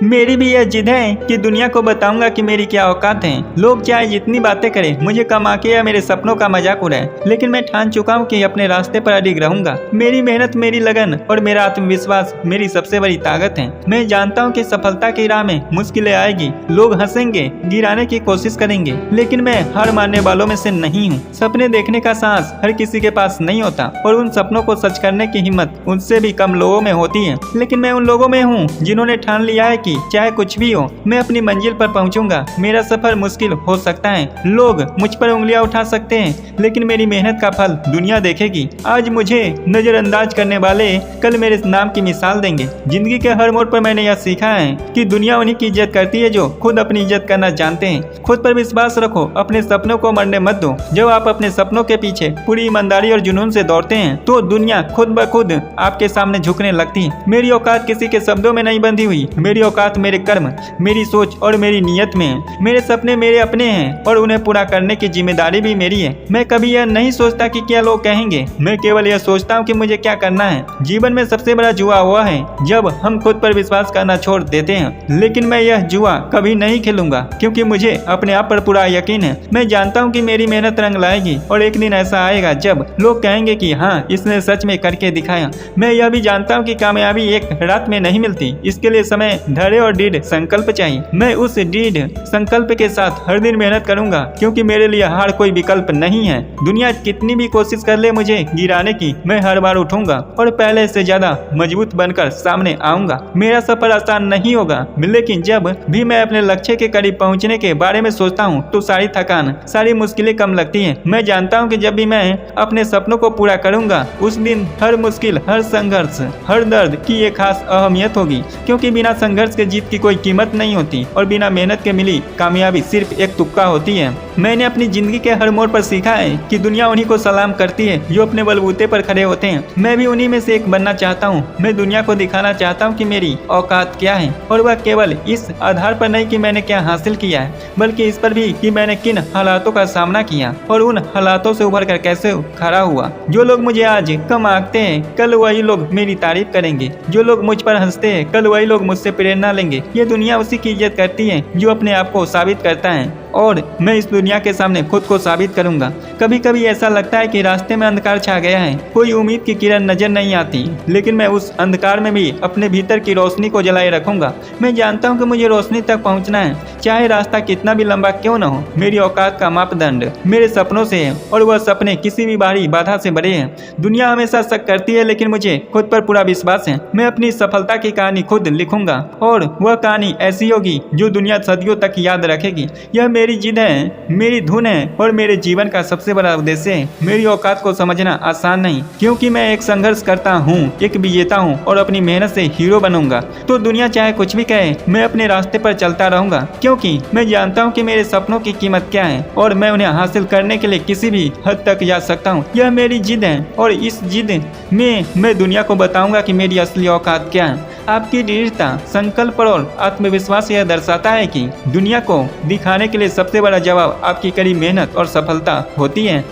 मेरी भी यह जिद है कि दुनिया को बताऊंगा कि मेरी क्या औकात है। लोग चाहे जितनी बातें करें, मुझे कमा के या मेरे सपनों का मजाक उड़ाए, लेकिन मैं ठान चुका हूँ कि अपने रास्ते पर अडिग रहूंगा। मेरी मेहनत, मेरी लगन और मेरा आत्मविश्वास मेरी सबसे बड़ी ताकत है। मैं जानता हूँ कि सफलता की राह में मुश्किलें आएगी, लोग हंसेंगे, गिराने की कोशिश करेंगे, लेकिन मैं हार मानने वालों में से नहीं हूँ। सपने देखने का साहस हर किसी के पास नहीं होता और उन सपनों को सच करने की हिम्मत उनसे भी कम लोगों में होती है, लेकिन मैं उन लोगों में हूँ जिन्होंने ठान लिया है कि चाहे कुछ भी हो, मैं अपनी मंजिल पर पहुँचूंगा। मेरा सफर मुश्किल हो सकता है, लोग मुझ पर उंगलियां उठा सकते हैं, लेकिन मेरी मेहनत का फल दुनिया देखेगी। आज मुझे नजरअंदाज करने वाले कल मेरे नाम की मिसाल देंगे। जिंदगी के हर मोड़ पर मैंने यह सीखा है कि दुनिया उन्हीं की इज्जत करती है जो खुद अपनी इज्जत करना जानते हैं। खुद पर विश्वास रखो, अपने सपनों को मरने मत दो। जब आप अपने सपनों के पीछे पूरी ईमानदारी और जुनून से दौड़ते हैं तो दुनिया खुद ब खुद आपके सामने झुकने लगती है। मेरी औकात किसी के शब्दों में नहीं बंधी हुई, मेरी औकात मेरे कर्म, मेरी सोच और मेरी नीयत में है। मेरे सपने मेरे अपने हैं और उन्हें पूरा करने की जिम्मेदारी भी मेरी है। मैं कभी यह नहीं सोचता कि क्या लोग कहेंगे, मैं केवल यह सोचता हूँ कि मुझे क्या करना है। जीवन में सबसे बड़ा जुआ हुआ है जब हम खुद पर विश्वास करना छोड़ देते हैं, लेकिन मैं यह जुआ कभी नहीं खेलूंगा क्योंकि मुझे अपने आप पर पूरा यकीन है। मैं जानता हूँ कि मेरी मेहनत रंग लाएगी और एक दिन ऐसा आएगा जब लोग कहेंगे कि हाँ, इसने सच में करके दिखाया। मैं यह भी जानता हूँ कि कामयाबी एक रात में नहीं मिलती, इसके लिए समय, धैर्य और दृढ़ संकल्प चाहिए। मैं उस दृढ़ संकल्प के साथ हर दिन मेहनत करूंगा क्योंकि मेरे लिए हार कोई विकल्प नहीं है। दुनिया कितनी भी कोशिश कर ले मुझे गिराने की, मैं हर बार उठूंगा और पहले से ज्यादा मजबूत बनकर सामने आऊंगा। मेरा सफर आसान नहीं होगा, लेकिन जब भी मैं अपने लक्ष्य के करीब पहुंचने के बारे में सोचता हूं तो सारी थकान, सारी मुश्किलें कम लगती हैं। मैं जानता हूं कि जब भी मैं अपने सपनों को पूरा करूंगा उस दिन हर मुश्किल, हर संघर्ष, हर दर्द की एक खास अहमियत होगी, क्योंकि बिना संघर्ष के जीत की कोई कीमत नहीं होती और बिना मेहनत के मिली कामयाबी सिर्फ एक तुक्का होती है। मैंने अपनी जिंदगी के हर मोड़ पर सीखा है कि दुनिया उन्हीं को सलाम करती है जो अपने बलबूते पर खड़े होते हैं। मैं भी उन्हीं में से एक बनना चाहता हूँ। मैं दुनिया को दिखाना चाहता हूँ कि मेरी औकात क्या है, और वह केवल इस आधार पर नहीं कि मैंने क्या हासिल किया है, बल्कि इस पर भी कि मैंने किन हालातों का सामना किया और उन हालातों से उभर कर कैसे खड़ा हुआ। जो लोग मुझे आज कम आंकते हैं, कल वही लोग मेरी तारीफ करेंगे। जो लोग मुझ पर हंसते हैं, कल वही लोग मुझसे प्रेरणा लेंगे। ये दुनिया उसी की इज्जत करती है जो अपने आप को साबित करता है, और मैं इस दुनिया के सामने खुद को साबित करूंगा। कभी कभी ऐसा लगता है कि रास्ते में अंधकार छा गया है, कोई उम्मीद की किरण नजर नहीं आती, लेकिन मैं उस अंधकार में भी अपने भीतर की रोशनी को जलाए रखूंगा। मैं जानता हूं कि मुझे रोशनी तक पहुंचना है, चाहे रास्ता कितना भी लंबा क्यों न हो। मेरी औकात का मापदंड मेरे सपनों से है और वह सपने किसी भी बाहरी बाधा से बड़े हैं। दुनिया हमेशा शक करती है, लेकिन मुझे खुद पर पूरा विश्वास है। मैं अपनी सफलता की कहानी खुद लिखूंगा और वह कहानी ऐसी होगी जो दुनिया सदियों तक याद रखेगी। यह मेरी जिद है, मेरी धुन है और मेरे जीवन का सबसे बड़ा उद्देश्य है। मेरी औकात को समझना आसान नहीं, क्योंकि मैं एक संघर्ष करता हूँ, एक विजेता हूँ और अपनी मेहनत से हीरो बनूंगा। तो दुनिया चाहे कुछ भी कहे, मैं अपने रास्ते पर चलता रहूंगा, क्योंकि मैं जानता हूँ कि मेरे सपनों की कीमत क्या है और मैं उन्हें हासिल करने के लिए किसी भी हद तक जा सकता हूँ। यह मेरी जिद है और इस जिद में मैं दुनिया को बताऊंगा कि मेरी असली औकात क्या है। आपकी दृढ़ता, संकल्प और आत्मविश्वास यह दर्शाता है कि दुनिया को दिखाने के लिए सबसे बड़ा जवाब आपकी कड़ी मेहनत और सफलता होती है।